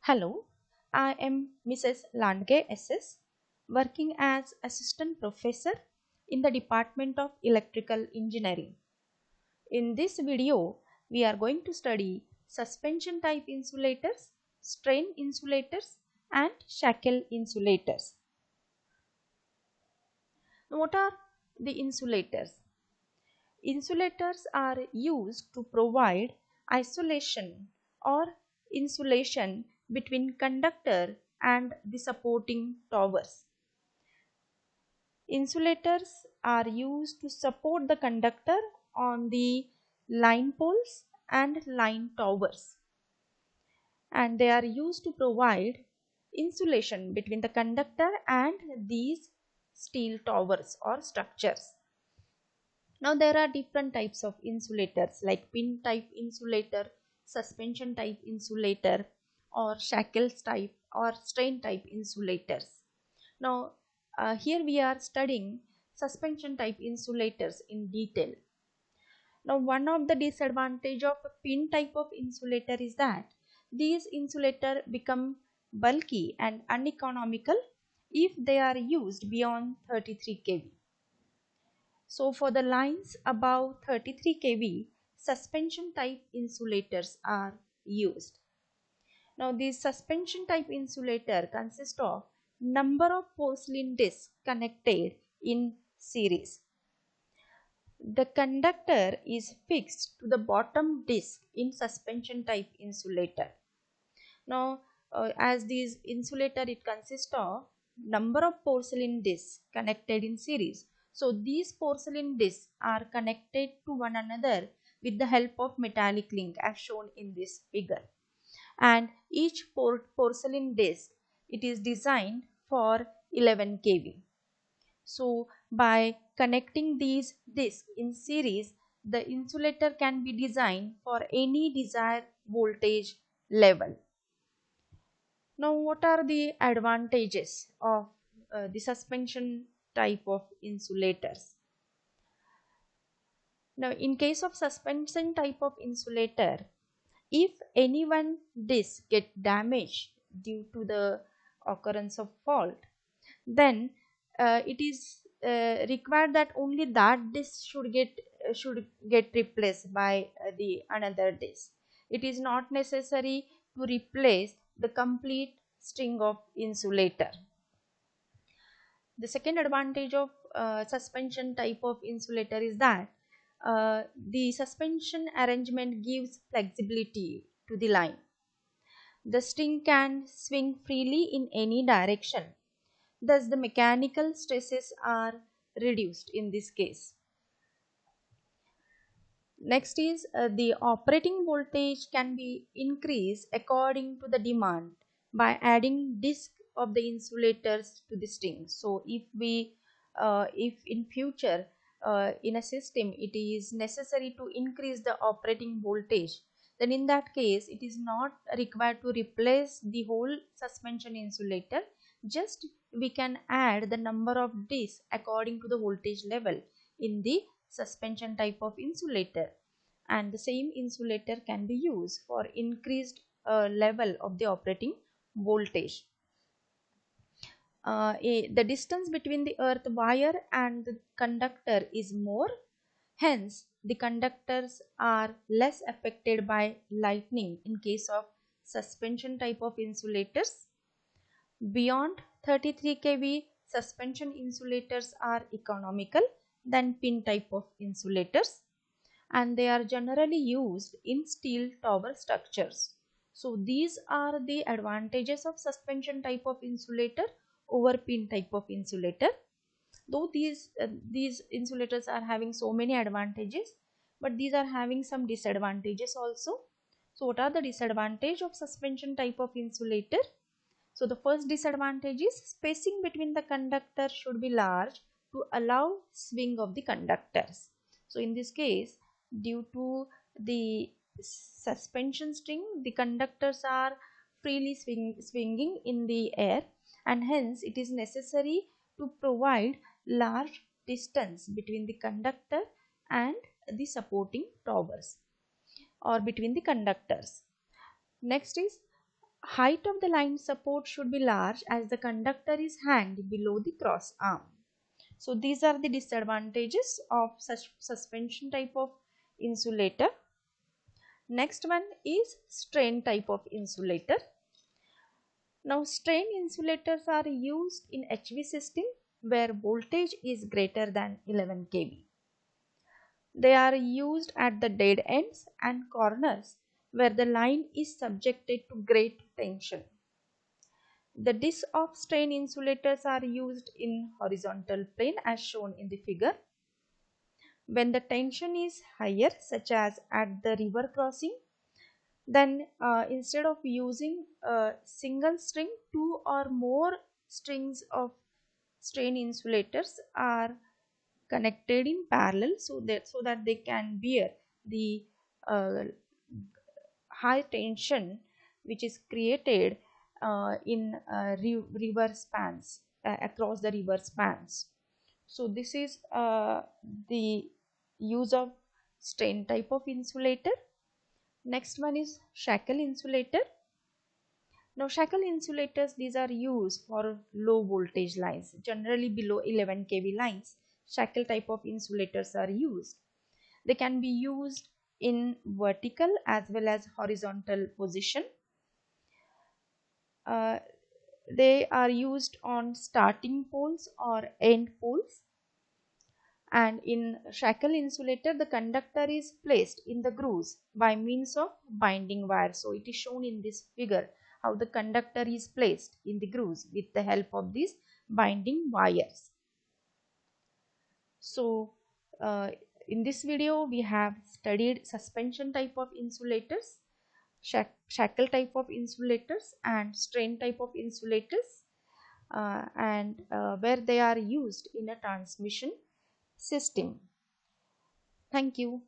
Hello, I am Mrs. Landge SS, working as Assistant Professor in the Department of Electrical Engineering. In this video, we are going to study suspension type insulators, strain insulators, and shackle insulators. What are the insulators? Insulators are used to provide isolation or insulation between conductor and the supporting towers. Insulators are used to support the conductor on the line poles and line towers, and they are used to provide insulation between the conductor and these steel towers or structures. Now there are different types of insulators like pin type insulator, suspension type insulator, or shackles type or strain type insulators. Now here we are studying suspension type insulators in detail. Now one of the disadvantage of a pin type of insulator is that these insulators become bulky and uneconomical if they are used beyond 33 kV. So for the lines above 33 kV, suspension type insulators are used. Now these suspension type insulator consist of number of porcelain discs connected in series. The conductor is fixed to the bottom disc in suspension type insulator. Now as these insulator, it consists of number of porcelain discs connected in series. So these porcelain discs are connected to one another with the help of metallic link as shown in this figure. And each porcelain disc, it is designed for 11 kV. So by connecting these discs in series, the insulator can be designed for any desired voltage level. Now what are the advantages of the suspension type of insulators? Now in case of suspension type of insulator, if any one disc get damaged due to the occurrence of fault, then it is required that only that disc should get replaced by the another disc. It is not necessary to replace the complete string of insulator. The second advantage of suspension type of insulator is that the suspension arrangement gives flexibility to the line. The string can swing freely in any direction. Thus, the mechanical stresses are reduced in this case. Next is the operating voltage can be increased according to the demand by adding disc of the insulators to the string. So if in future in a system it is necessary to increase the operating voltage, then in that case it is not required to replace the whole suspension insulator. Just we can add the number of discs according to the voltage level in the suspension type of insulator, and the same insulator can be used for increased level of the operating voltage. The distance between the earth wire and the conductor is more, hence the conductors are less affected by lightning in case of suspension type of insulators. Beyond 33 kV, suspension insulators are economical than pin type of insulators, and they are generally used in steel tower structures. So these are the advantages of suspension type of insulator over pin type of insulator. Though these insulators are having so many advantages, but these are having some disadvantages also. So what are the disadvantages of suspension type of insulator? So the first disadvantage is spacing between the conductor should be large to allow swing of the conductors. So in this case, due to the suspension string, the conductors are freely swinging in the air, and hence it is necessary to provide large distance between the conductor and the supporting towers or between the conductors. Next is Height of the line support should be large as the conductor is hanged below the cross arm. So these are the disadvantages of such suspension type of insulator. Next one is strain type of insulator. Now strain insulators are used in HV system where voltage is greater than 11 kV. They are used at the dead ends and corners where the line is subjected to great tension. The disc of strain insulators are used in horizontal plane as shown in the figure. When the tension is higher, such as at the river crossing, then instead of using a single string, two or more strings of strain insulators are connected in parallel so that they can bear the uh, high tension which is created in river spans across the river spans. So this is the use of strain type of insulator. Next one is shackle insulator. Now shackle insulators, these are used for low voltage lines, generally below 11 kV lines. Shackle type of insulators are used. They can be used in vertical as well as horizontal position. They are used on starting poles or end poles. And in shackle insulator, the conductor is placed in the grooves by means of binding wire. So it is shown in this figure how the conductor is placed in the grooves with the help of these binding wires. So in this video we have studied suspension type of insulators, shackle type of insulators and strain type of insulators, and where they are used in a transmission system. Thank you.